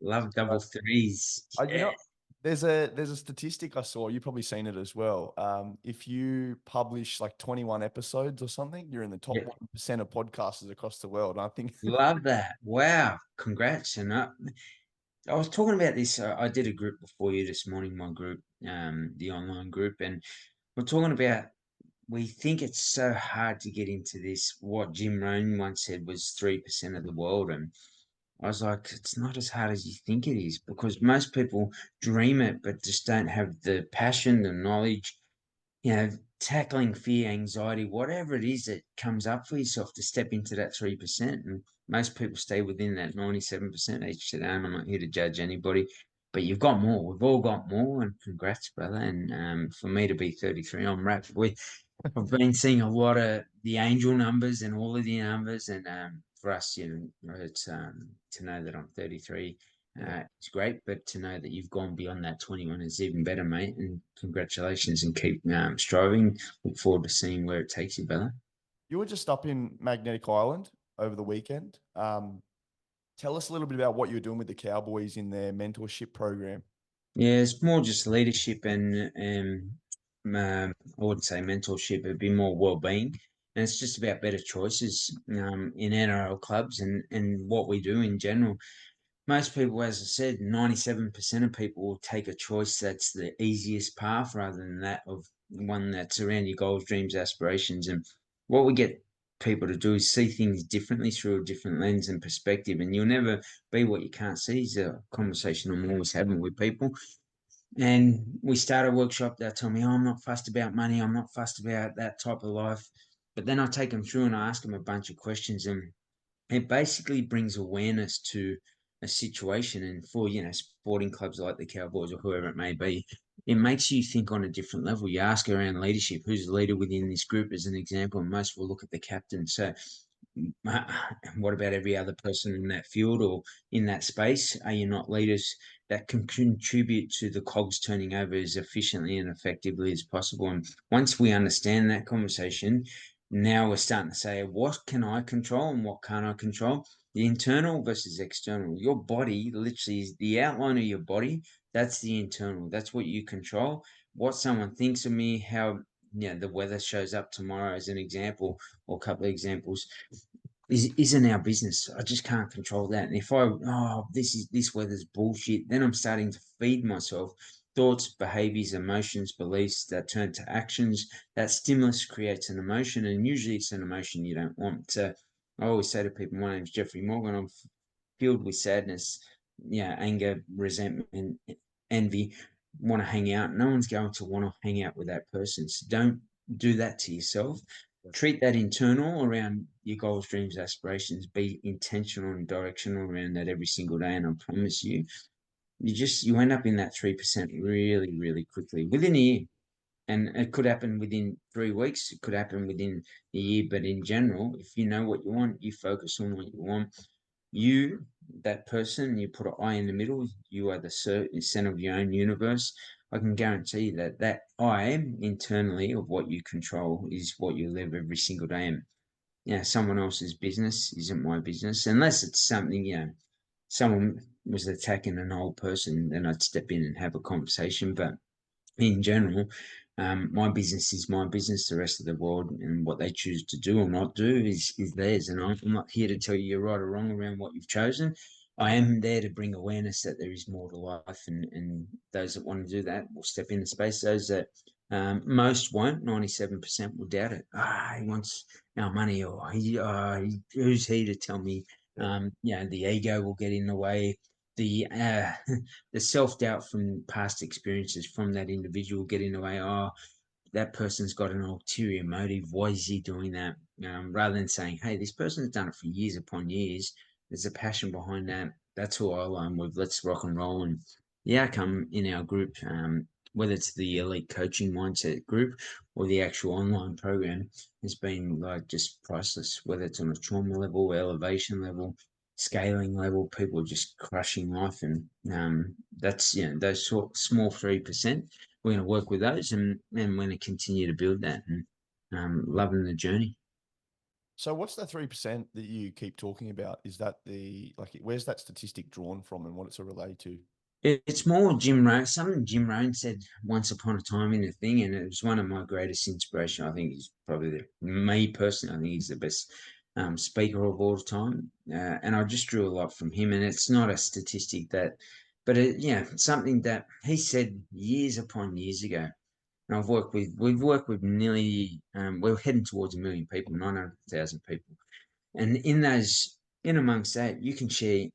Love double threes. You Yeah. know, there's a statistic I saw. You've probably seen it as well. If you publish like 21 episodes or something, you're in the top Yeah. 1% of podcasters across the world. And I think, Love that. Wow. Congrats. And I was talking about this. I did a group before you this morning, my group, the online group, and we're talking about we think it's so hard to get into this. What Jim Rohn once said was 3% of the world, and I was like, it's not as hard as you think it is because most people dream it, but just don't have the passion, the knowledge, tackling fear, anxiety, whatever it is that comes up for yourself to step into that 3%. And most people stay within that 97% each to their own. I'm not here to judge anybody, but you've got more. We've all got more, and congrats, brother. And for me to be 33, I'm wrapped with. I've been seeing a lot of the angel numbers and all of the numbers, and for us, it's to know that I'm 33. yeah, It's great, but to know that you've gone beyond that 21 is even better, mate. And congratulations, and keep striving. Look forward to seeing where it takes you, brother. you were just up in Magnetic Island over the weekend. Tell us a little bit about what you're doing with the Cowboys in their mentorship program. Yeah, it's more just leadership and I wouldn't say mentorship. It'd be more well-being, and it's just about better choices in NRL clubs and what we do in general. Most people, as I said, 97% of people will take a choice that's the easiest path rather than that of one that's around your goals, dreams, aspirations. And what we get people to do is see things differently through a different lens and perspective. And you'll never be what you can't see is a conversation I'm always having with people. And we start a workshop. They'll tell me, oh, I'm not fussed about money. I'm not fussed about that type of life. But then I take them through and I ask them a bunch of questions. And it basically brings awareness to a situation. And for, sporting clubs like the Cowboys or whoever it may be, it makes you think on a different level. You ask around leadership, who's the leader within this group as an example, and most will look at the captain. So what about every other person in that field or in that space? Are you not leaders that can contribute to the cogs turning over as efficiently and effectively as possible? And once we understand that conversation, now we're starting to say, what can I control and what can't I control? The internal versus external. Your body literally is the outline of your body. That's the internal. That's what you control. What someone thinks of me, how the weather shows up tomorrow as an example, or a couple of examples isn't our business. I just can't control that. And if this weather's bullshit, then I'm starting to feed myself thoughts, behaviors, emotions, beliefs that turn to actions. That stimulus creates an emotion, and usually it's an emotion you don't want. So I always say to people, my name's Jeffrey Morgan. I'm filled with sadness, anger, resentment, envy. Want to hang out. No one's going to want to hang out with that person. So don't do that to yourself. Treat that internal around your goals, dreams, aspirations. Be intentional and directional around that every single day. And I promise you, you end up in that 3% really, really quickly within a year. And it could happen within 3 weeks. It could happen within a year. But in general, if you know what you want, you focus on what you want. You, that person, you put an I in the middle. You are the center of your own universe. I can guarantee that I internally of what you control is what you live every single day. And someone else's business isn't my business unless it's something, someone was attacking an old person, then I'd step in and have a conversation. But in general, my business is my business. The rest of the world and what they choose to do or not do is theirs. And I'm not here to tell you you're right or wrong around what you've chosen. I am there to bring awareness that there is more to life, and those that want to do that will step into space. Those that most won't, 97% will doubt it. He wants our money, or who's he to tell me? Yeah. The ego will get in the way. The the self doubt from past experiences from that individual get in the way. Oh, that person's got an ulterior motive. Why is he doing that? Rather than saying, hey, this person's done it for years upon years. There's a passion behind that. That's who I align with. Let's rock and roll. And the outcome in our group, whether it's the elite coaching mindset group or the actual online program, has been like just priceless. Whether it's on a trauma level, elevation level, scaling level, people are just crushing life. And that's those small 3%. We're going to work with those, and we're going to continue to build that, and loving the journey. So what's the 3% that you keep talking about? Is that where's that statistic drawn from and what it's a relate to? It's more Jim Rohn. Something Jim Rohn said once upon a time in a thing, and it was one of my greatest inspiration. I think he's probably me personally. I think he's the best speaker of all time, and I just drew a lot from him. And it's not a statistic that, but something that he said years upon years ago. And we've worked with nearly, we're heading towards 1 million people, 900,000 people. And in amongst that, you can share.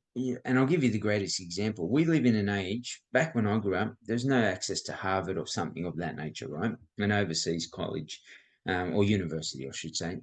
And I'll give you the greatest example. We live in an age, back when I grew up, there's no access to Harvard or something of that nature, right? An overseas college or university, I should say.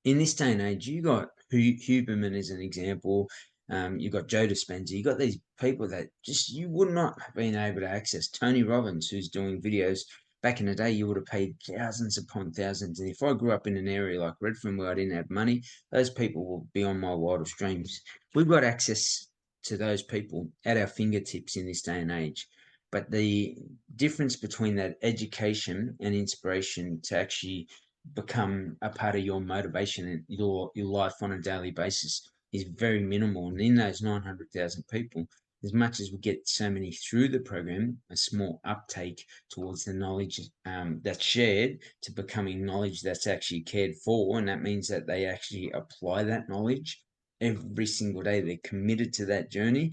In this day and age, you got Huberman as an example. You got Joe Dispenza. You got these people that just you would not have been able to access. Tony Robbins, who's doing videos. Back in the day, you would have paid thousands upon thousands. And if I grew up in an area like Redfern where I didn't have money, those people will be on my wildest dreams. We've got access to those people at our fingertips in this day and age. But the difference between that education and inspiration to actually become a part of your motivation and your life on a daily basis is very minimal. And in those 900,000 people, as much as we get so many through the program, a small uptake towards the knowledge that's shared to becoming knowledge that's actually cared for. And that means that they actually apply that knowledge every single day. They're committed to that journey.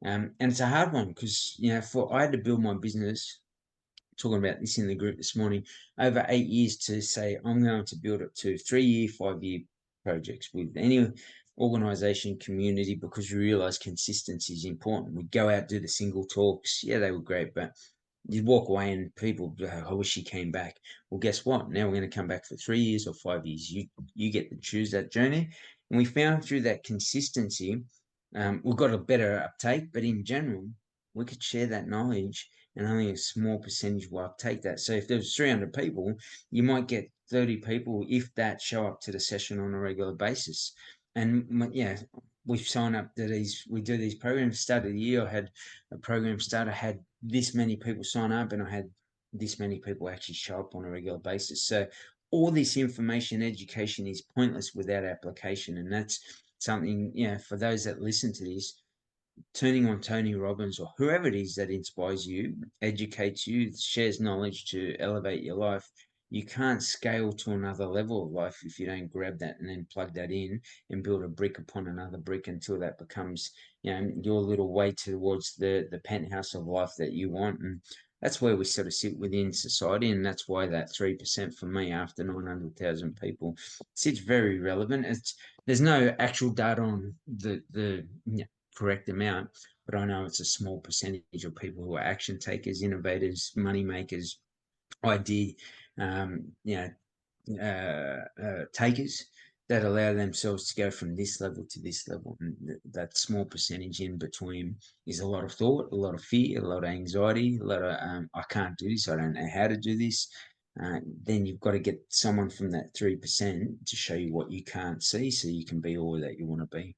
And it's a hard one because, I had to build my business, talking about this in the group this morning, over 8 years to say, I'm going to build it to 3 year, 5 year projects with any organization, community, because we realize consistency is important. We go out, do the single talks. Yeah, they were great, but you'd walk away and people, I wish you came back. Well, guess what? Now we're going to come back for 3 years or 5 years. You get to choose that journey. And we found through that consistency, we've got a better uptake, but in general, we could share that knowledge and only a small percentage will uptake that. So if there's 300 people, you might get 30 people, if that, show up to the session on a regular basis. And we sign up to we do these programs. Start of the year, I had a program start. I had this many people sign up, and I had this many people actually show up on a regular basis. So all this information, education is pointless without application, and that's something. For those that listen to this, turning on Tony Robbins or whoever it is that inspires you, educates you, shares knowledge to elevate your life, you can't scale to another level of life if you don't grab that and then plug that in and build a brick upon another brick until that becomes, your little way towards the penthouse of life that you want. And that's where we sort of sit within society, and that's why that 3% for me after 900,000 people sits very relevant. There's no actual data on the correct amount, but I know it's a small percentage of people who are action takers, innovators, money makers, idea, takers that allow themselves to go from this level to this level. And that small percentage in between is a lot of thought, a lot of fear, a lot of anxiety, a lot of I can't do this, I don't know how to do this. Then you've got to get someone from that 3% to show you what you can't see so you can be all that you want to be.